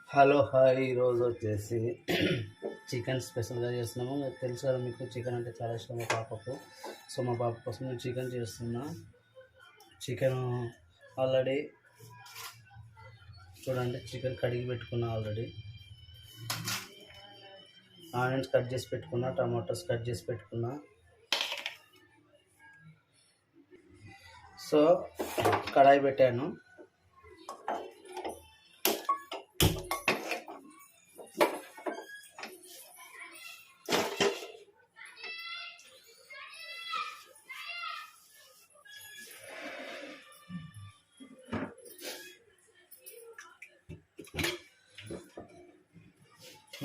Hello hi. ఈరోజు వచ్చేసి chicken స్పెషల్గా చేస్తున్నాము. తెలుసు కదా మీకు, చికెన్ అంటే చాలా ఇష్టం మా పాపకు. సో మా పాప కోసం నేను చికెన్ చేస్తున్నా. చికెన్ ఆల్రెడీ చూడండి, చికెన్ కడిగి పెట్టుకున్నా. ఆల్రెడీ ఆనియన్స్ కట్ చేసి పెట్టుకున్నా, టమాటోస్ కట్ చేసి పెట్టుకున్నా. సో కడాయి పెట్టాను.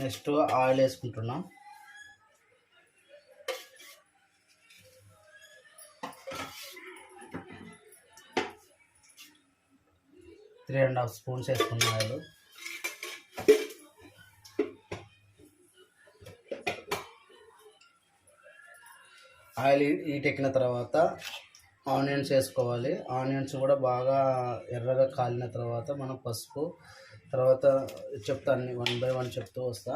నెక్స్ట్ ఆయిల్ వేసుకుంటున్నా. త్రీ అండ్ హాఫ్ స్పూన్స్ వేసుకున్న ఆయిల్. ఆయిల్ హీట్ ఎక్కిన తర్వాత ఆనియన్స్ వేసుకోవాలి. ఆనియన్స్ కూడా బాగా ఎర్రగా కాలిన తర్వాత మనం పసుపు, తర్వాత చెప్తా అన్ని 1 by 1 చెప్తూ వస్తా.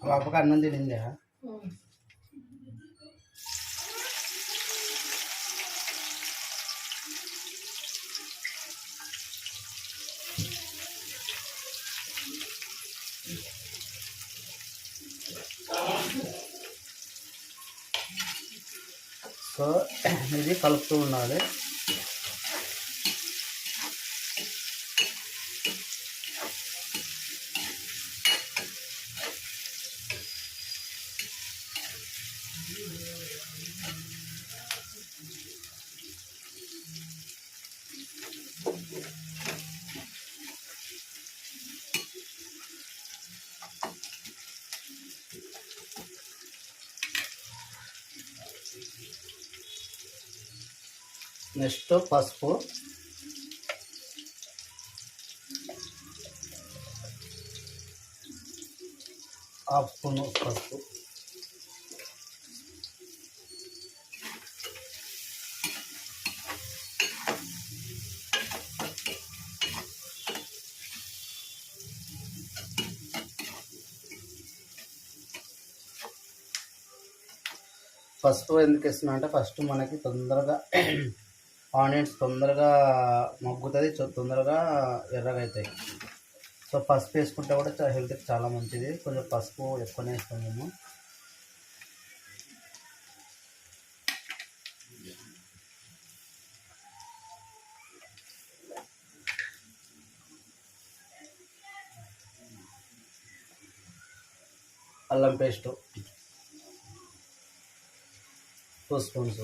పాపకు అన్నం తినిందా? సో ఇది కలుపుతూ ఉండాలి. నెక్స్ట్ పసుపు, హాఫ్ స్పూన్ పసుపు, పసుపు ఎందుకు వేస్తున్నా అంటే ఫస్ట్ మనకి తొందరగా ఆనియన్స్ తొందరగా మగ్గుతుంది, తొందరగా ఎర్రగా అవుతాయి. సో పసుపు వేసుకుంటే కూడా హెల్త్కి చాలా మంచిది. కొంచెం పసుపు ఎక్కువనే వేస్తాం మేము. అల్లం పేస్ట్ 2 స్పూన్స్.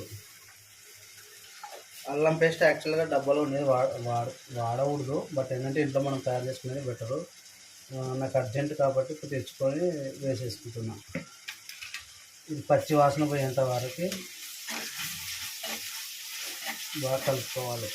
అల్లం పేస్ట్ యాక్చువల్గా డబ్బాలో ఉండేది వాడకూడదు, బట్ ఏంటంటే ఇంట్లో మనం తయారు చేసుకునేది బెటరు. నాకు అర్జెంట్ కాబట్టి ఇప్పుడు తెచ్చుకొని వేసేసుకుంటున్నా. ఇది పచ్చి వాసన పోయేంత వరకు బాగా కలుపుకోవాలి.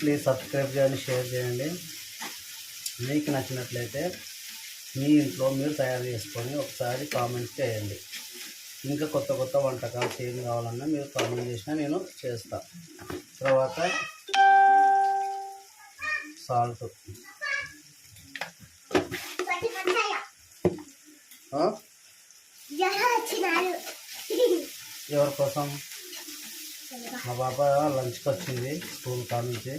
ప్లీజ్ సబ్స్క్రైబ్ చేయండి, షేర్ చేయండి. మీకు నచ్చినట్లయితే మీ ఇంట్లో మీరు తయారు చేసుకొని ఒకసారి కామెంట్ చేయండి. ఇంకా కొత్త కొత్త వంటకాలు ఏం కావాలన్నా మీరు కామెంట్ చేసినా నేను చేస్తా. తర్వాత సాల్ట్, ఎవరి కోసం? మా పాప లంచ్కి వచ్చింది స్కూల్ కాడ నుంచి.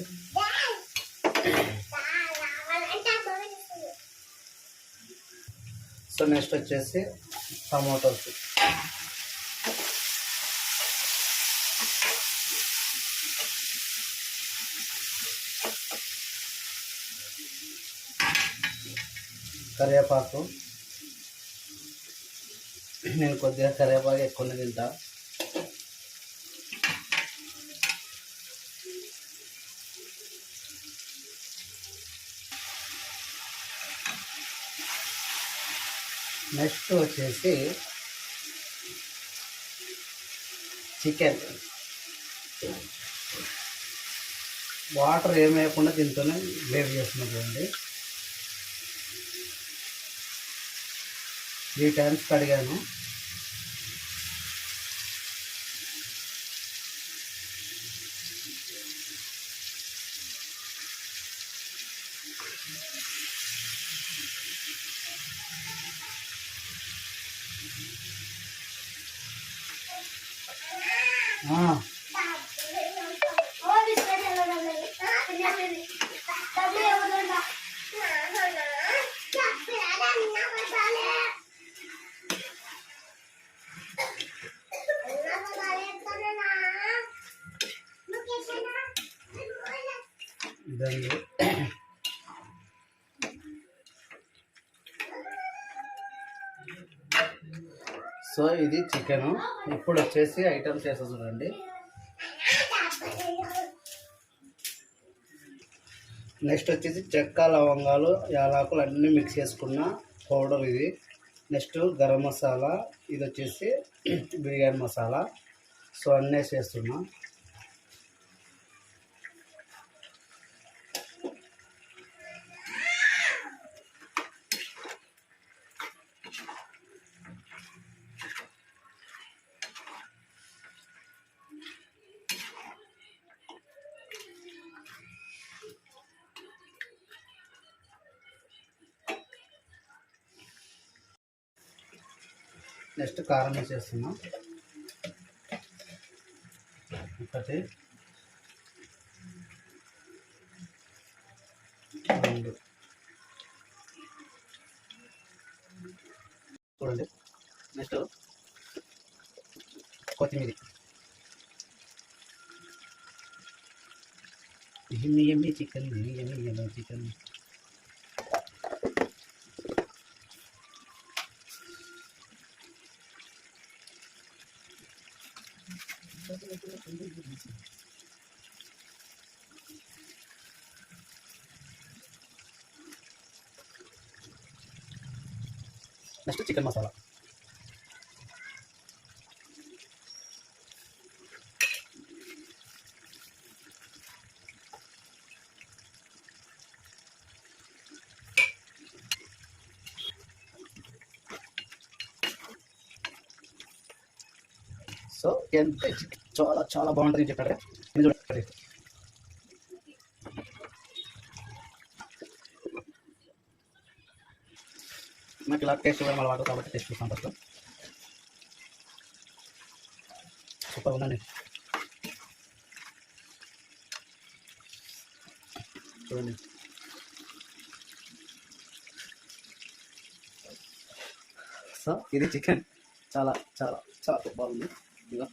సో నెక్స్ట్ వచ్చేసి టమాటోస్. కరివేపాకు, నేను కొద్దిగా కరివేపాకు ఎక్కువనే తింటా. నెక్స్ట్ వచ్చేసి చికెన్. వాటర్ ఏమి వేయకుండా దీంతోనే గ్రేవీ చేస్తున్నదండి. 3 times కడిగాను. ఇదండి. సో ఇది చికెను. ఇప్పుడు వచ్చేసి ఐటమ్స్ చేస్తా చూడండి. నెక్స్ట్ వచ్చేసి చెక్క, లవంగాలు, యాలకులు అన్నీ మిక్స్ చేసుకున్న పౌడర్ ఇది. నెక్స్ట్ గరం మసాలా, ఇది వచ్చేసి బిర్యానీ మసాలా. సో అన్నీ చేస్తున్నా. నెక్స్ట్ కారం వేసేస్తున్నాం. 1 2 చూడండి. నెక్స్ట్ కొత్తిమీర. ఎమ్మి చికెన్, ఎమ్మి chicken. Next chicken masala. So ఎంత చాలా చాలా బాగుంటుంది చెప్పారు. ఇది చూడండి. నాకు ఇలా టేస్ట్ ఇవ్వడం అలవాటు కాబట్టి టేస్ట్ చూస్తాం ఫస్ట్. సూపర్ ఉందండి. చూడండి. సో ఇది చికెన్ చాలా చాలా చాలా బాగుంది. ఇదిగో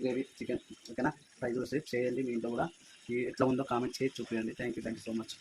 గ్రేవీ చికెన్. ఓకేనా? ట్రై చేసి చేయండి. మీ ఇంట్లో కూడా ఎట్లా ఉందో కామెంట్ చేసి చూపించండి. Thank you so much.